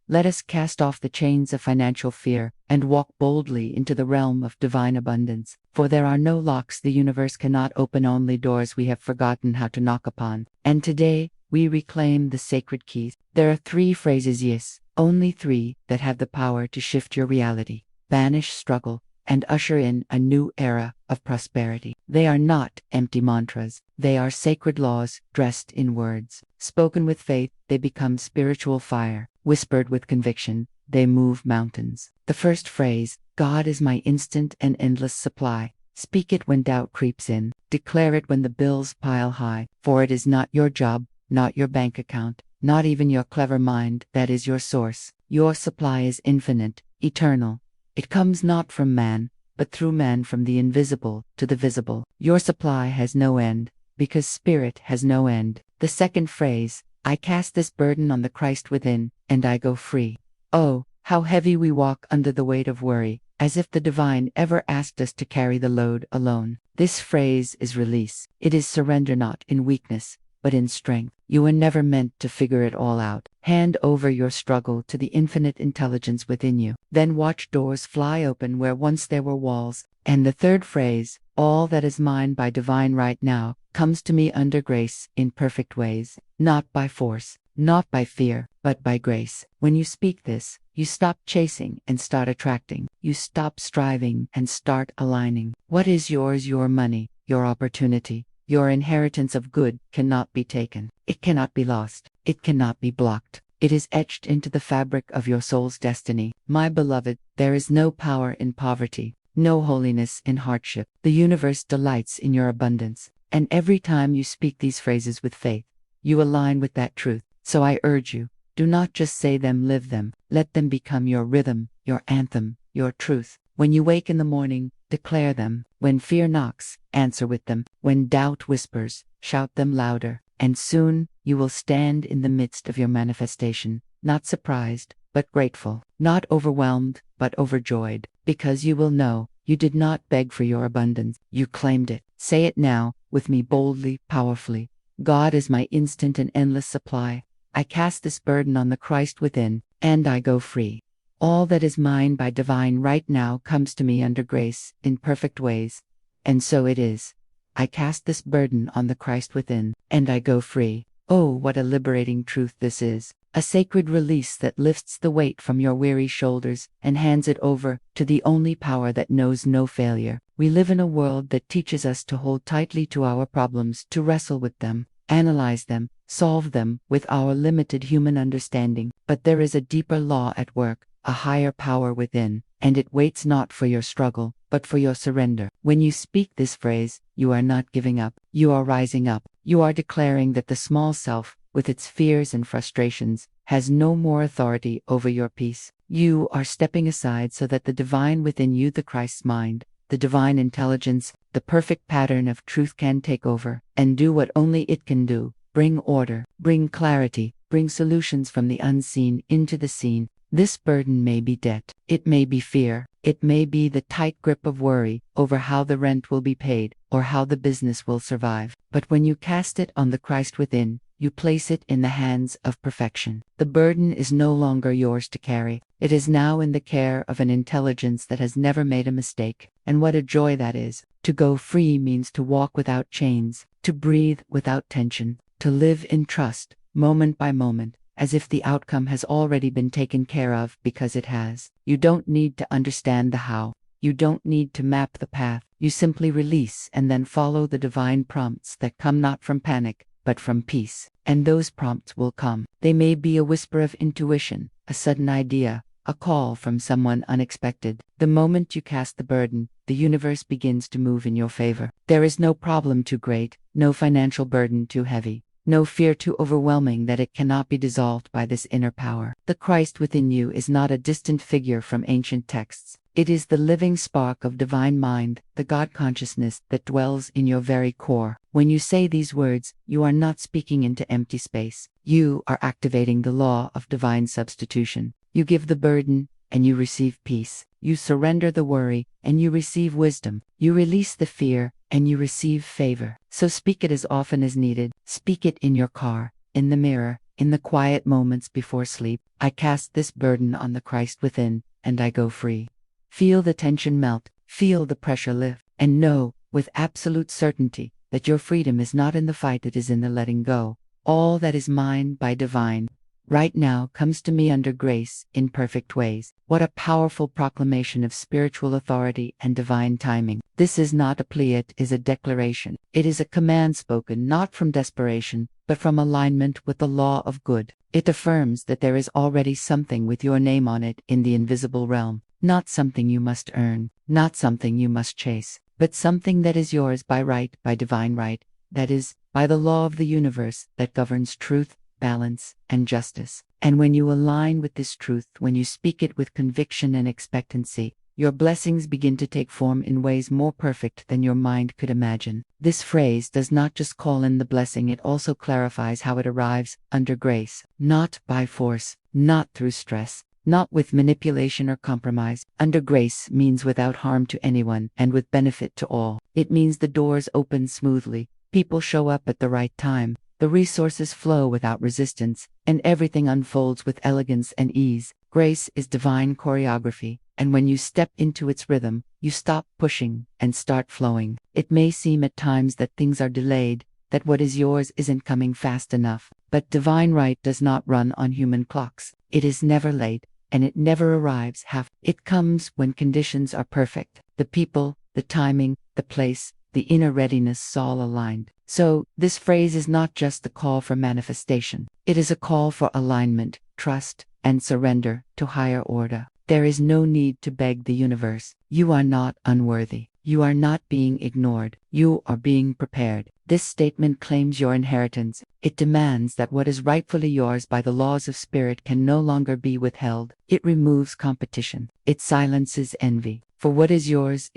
Let us cast off the chains of financial fear and walk boldly into the realm of divine abundance. For there are no locks the universe cannot open, only doors we have forgotten how to knock upon. And today, we reclaim the sacred keys. There are 3 phrases, yes, only 3, that have the power to shift your reality, banish struggle, and usher in a new era of prosperity. They are not empty mantras. They are sacred laws dressed in words. Spoken with faith, they become spiritual fire. Whispered with conviction, they move mountains. The first phrase, God is my instant and endless supply. Speak it when doubt creeps in. Declare it when the bills pile high. For it is not your job, not your bank account, not even your clever mind that is your source. Your supply is infinite, eternal. It comes not from man, but through man, from the invisible to the visible. Your supply has no end, because spirit has no end. The second phrase, I cast this burden on the Christ within, and I go free. Oh, how heavy we walk under the weight of worry, as if the divine ever asked us to carry the load alone. This phrase is release. It is surrender, not in weakness, but in strength. You were never meant to figure it all out. Hand over your struggle to the infinite intelligence within you. Then watch doors fly open where once there were walls. And the third phrase, all that is mine by divine right now, comes to me under grace in perfect ways, not by force, not by fear, but by grace. When you speak this, you stop chasing and start attracting. You stop striving and start aligning. What is yours? Your money, your opportunity, your inheritance of good cannot be taken. It cannot be lost. It cannot be blocked. It is etched into the fabric of your soul's destiny. My beloved, there is no power in poverty, no holiness in hardship. The universe delights in your abundance. And every time you speak these phrases with faith, you align with that truth. So I urge you, do not just say them, live them. Let them become your rhythm, your anthem, your truth. When you wake in the morning, declare them. When fear knocks, answer with them. When doubt whispers, shout them louder. And soon, you will stand in the midst of your manifestation, not surprised, but grateful, not overwhelmed, but overjoyed, because you will know you did not beg for your abundance. You claimed it. Say it now, with me, boldly, powerfully. God is my instant and endless supply. I cast this burden on the Christ within, and I go free. All that is mine by divine right now comes to me under grace, in perfect ways. And so it is. I cast this burden on the Christ within, and I go free. Oh, what a liberating truth this is. A sacred release that lifts the weight from your weary shoulders and hands it over to the only power that knows no failure. We live in a world that teaches us to hold tightly to our problems, to wrestle with them, analyze them, solve them with our limited human understanding. But there is a deeper law at work, a higher power within, and it waits not for your struggle, but for your surrender. When you speak this phrase, you are not giving up. You are rising up. You are declaring that the small self, with its fears and frustrations, has no more authority over your peace. You are stepping aside so that the divine within you, the Christ's mind, the divine intelligence, the perfect pattern of truth can take over and do what only it can do. Bring order, bring clarity, bring solutions from the unseen into the seen. This burden may be debt, it may be fear, it may be the tight grip of worry over how the rent will be paid or how the business will survive. But when you cast it on the Christ within, you place it in the hands of perfection. The burden is no longer yours to carry. It is now in the care of an intelligence that has never made a mistake. And what a joy that is. To go free means to walk without chains, to breathe without tension, to live in trust, moment by moment, as if the outcome has already been taken care of, because it has. You don't need to understand the how. You don't need to map the path. You simply release and then follow the divine prompts that come not from panic, but from peace. And those prompts will come. They may be a whisper of intuition, a sudden idea, a call from someone unexpected. The moment you cast the burden, the universe begins to move in your favor. There is no problem too great, no financial burden too heavy, no fear too overwhelming that it cannot be dissolved by this inner power. The Christ within you is not a distant figure from ancient texts. It is the living spark of divine mind, the God consciousness that dwells in your very core. When you say these words, you are not speaking into empty space. You are activating the law of divine substitution. You give the burden, and you receive peace. You surrender the worry, and you receive wisdom. You release the fear, and you receive favor. So speak it as often as needed. Speak it in your car, in the mirror, in the quiet moments before sleep, I cast this burden on the Christ within, and I go free. Feel the tension melt, feel the pressure lift, and know, with absolute certainty, that your freedom is not in the fight, it is in the letting go. All that is mine by divine right now comes to me under grace in perfect ways. What a powerful proclamation of spiritual authority and divine timing. This is not a plea, it is a declaration. It is a command spoken not from desperation, but from alignment with the law of good. It affirms that there is already something with your name on it in the invisible realm. Not something you must earn, not something you must chase, but something that is yours by right, by divine right, that is, by the law of the universe that governs truth, balance, and justice. And when you align with this truth, when you speak it with conviction and expectancy, your blessings begin to take form in ways more perfect than your mind could imagine. This phrase does not just call in the blessing, it also clarifies how it arrives: under grace, not by force, not through stress, not with manipulation or compromise. Under grace means without harm to anyone and with benefit to all. It means the doors open smoothly, people show up at the right time, the resources flow without resistance, and everything unfolds with elegance and ease. Grace is divine choreography, and when you step into its rhythm, you stop pushing and start flowing. It may seem at times that things are delayed, that what is yours isn't coming fast enough, but divine right does not run on human clocks. It is never late, and it never arrives half. It comes when conditions are perfect. The people, the timing, the place, the inner readiness all aligned. So, this phrase is not just a call for manifestation. It is a call for alignment, trust, and surrender to higher order. There is no need to beg the universe. You are not unworthy. You are not being ignored. You are being prepared. This statement claims your inheritance. It demands that what is rightfully yours by the laws of spirit can no longer be withheld. It removes competition. It silences envy. For what is yours,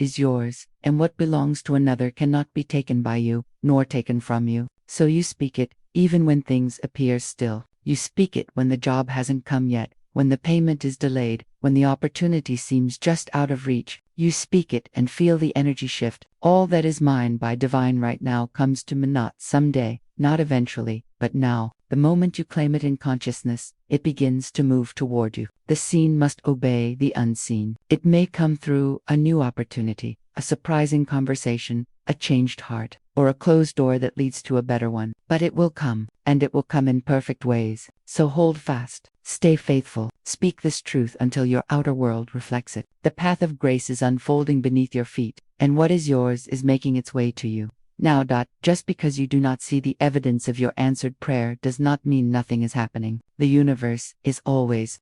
and what belongs to another cannot be taken by you, nor taken from you. So you speak it, even when things appear still. You speak it when the job hasn't come yet, when the payment is delayed, when the opportunity seems just out of reach. You speak it and feel the energy shift. All that is mine by divine right now comes to me, not someday, not eventually, but now. The moment you claim it in consciousness, it begins to move toward you. The seen must obey the unseen. It may come through a new opportunity, a surprising conversation, a changed heart, or a closed door that leads to a better one. But it will come, and it will come in perfect ways. So hold fast, stay faithful, speak this truth until your outer world reflects it. The path of grace is unfolding beneath your feet, and what is yours is making its way to you. Now, just because you do not see the evidence of your answered prayer does not mean nothing is happening. The universe is always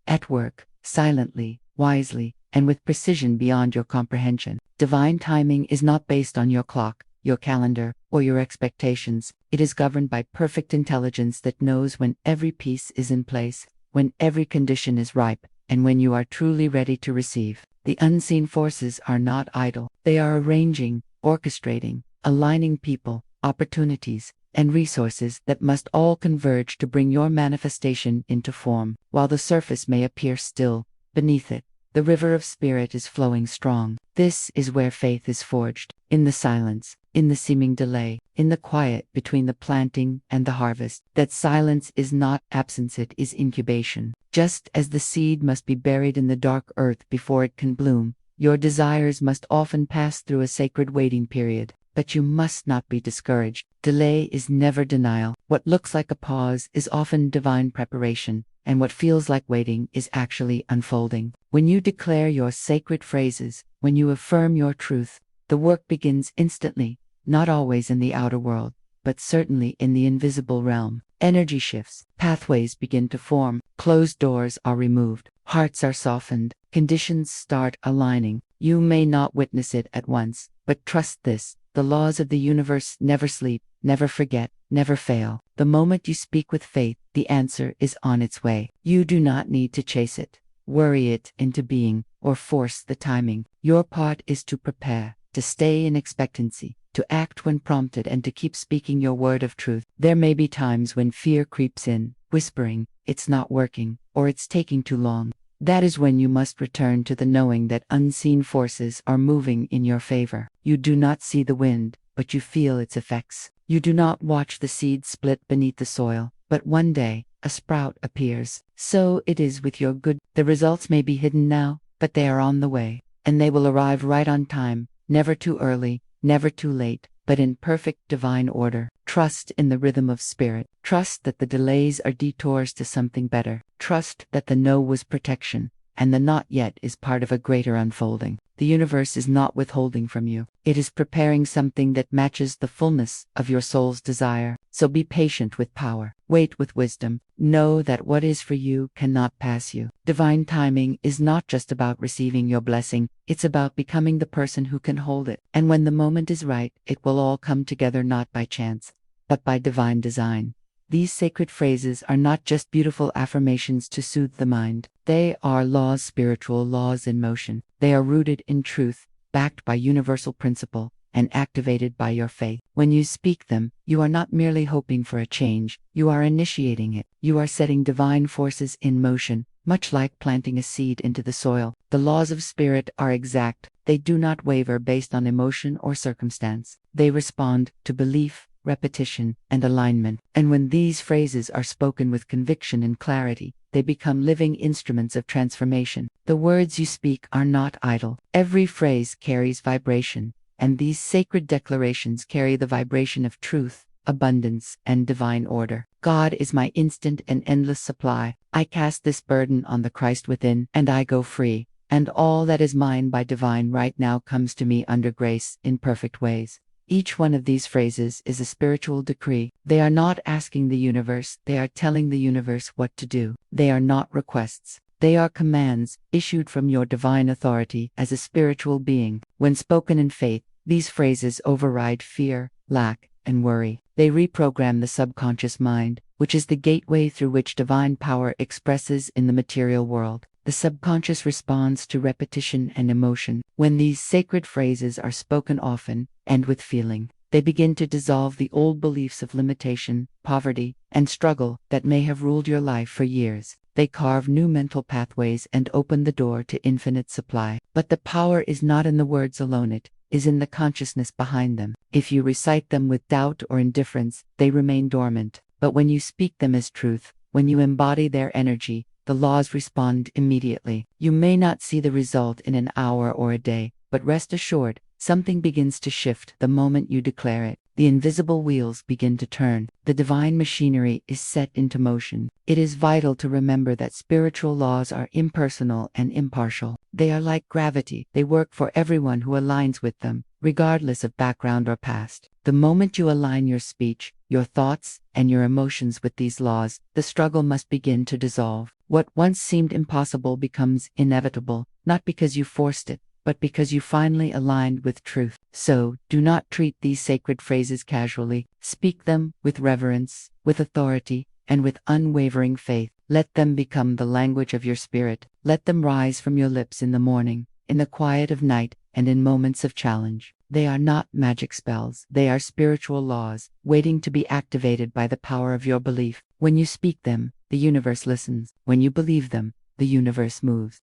at work, silently, wisely, and with precision beyond your comprehension. Divine timing is not based on your clock, your calendar, or your expectations. It is governed by perfect intelligence that knows when every piece is in place, when every condition is ripe, and when you are truly ready to receive. The unseen forces are not idle. They are arranging, orchestrating, aligning people, opportunities, and resources that must all converge to bring your manifestation into form. While the surface may appear still, beneath it, the river of spirit is flowing strong. This is where faith is forged, in the silence, in the seeming delay, in the quiet between the planting and the harvest. That silence is not absence, it is incubation. Just as the seed must be buried in the dark earth before it can bloom, your desires must often pass through a sacred waiting period. But you must not be discouraged. Delay is never denial. What looks like a pause is often divine preparation, and what feels like waiting is actually unfolding. When you declare your sacred phrases, when you affirm your truth, the work begins instantly, not always in the outer world, but certainly in the invisible realm. Energy shifts, pathways begin to form, closed doors are removed, hearts are softened, conditions start aligning. You may not witness it at once, but trust this: the laws of the universe never sleep, never forget, never fail. The moment you speak with faith, the answer is on its way. You do not need to chase it, worry it into being, or force the timing. Your part is to prepare, to stay in expectancy, to act when prompted, and to keep speaking your word of truth. There may be times when fear creeps in, whispering, "It's not working," or "It's taking too long." That is when you must return to the knowing that unseen forces are moving in your favor. You do not see the wind, but you feel its effects. You do not watch the seed split beneath the soil, but one day, a sprout appears. So it is with your good. The results may be hidden now, but they are on the way, and they will arrive right on time, never too early, never too late, but in perfect divine order. Trust in the rhythm of spirit. Trust that the delays are detours to something better. Trust that the no was protection, and the not yet is part of a greater unfolding. The universe is not withholding from you. It is preparing something that matches the fullness of your soul's desire. So be patient with power. Wait with wisdom. Know that what is for you cannot pass you. Divine timing is not just about receiving your blessing, it's about becoming the person who can hold it. And when the moment is right, it will all come together not by chance, but by divine design. These sacred phrases are not just beautiful affirmations to soothe the mind. They are laws, spiritual laws in motion. They are rooted in truth, backed by universal principle, and activated by your faith. When you speak them, you are not merely hoping for a change, you are initiating it. You are setting divine forces in motion, much like planting a seed into the soil. The laws of spirit are exact. They do not waver based on emotion or circumstance. They respond to belief, repetition, and alignment. And when these phrases are spoken with conviction and clarity, they become living instruments of transformation. The words you speak are not idle. Every phrase carries vibration, and these sacred declarations carry the vibration of truth, abundance, and divine order. God is my instant and endless supply. I cast this burden on the Christ within, and I go free. And all that is mine by divine right now comes to me under grace in perfect ways. Each one of these phrases is a spiritual decree. They are not asking the universe, they are telling the universe what to do. They are not requests. They are commands, issued from your divine authority as a spiritual being. When spoken in faith, these phrases override fear, lack, and worry. They reprogram the subconscious mind, which is the gateway through which divine power expresses in the material world. The subconscious responds to repetition and emotion. When these sacred phrases are spoken often, and with feeling, they begin to dissolve the old beliefs of limitation, poverty, and struggle that may have ruled your life for years. They carve new mental pathways and open the door to infinite supply. But the power is not in the words alone, it is in the consciousness behind them. If you recite them with doubt or indifference, they remain dormant. But when you speak them as truth, when you embody their energy, the laws respond immediately. You may not see the result in an hour or a day, but rest assured, something begins to shift the moment you declare it. The invisible wheels begin to turn. The divine machinery is set into motion. It is vital to remember that spiritual laws are impersonal and impartial. They are like gravity. They work for everyone who aligns with them, regardless of background or past. The moment you align your speech, your thoughts, and your emotions with these laws, the struggle must begin to dissolve. What once seemed impossible becomes inevitable, not because you forced it, but because you finally aligned with truth. So, do not treat these sacred phrases casually. Speak them with reverence, with authority, and with unwavering faith. Let them become the language of your spirit. Let them rise from your lips in the morning, in the quiet of night, and in moments of challenge. They are not magic spells. They are spiritual laws, waiting to be activated by the power of your belief. When you speak them, the universe listens. When you believe them, the universe moves.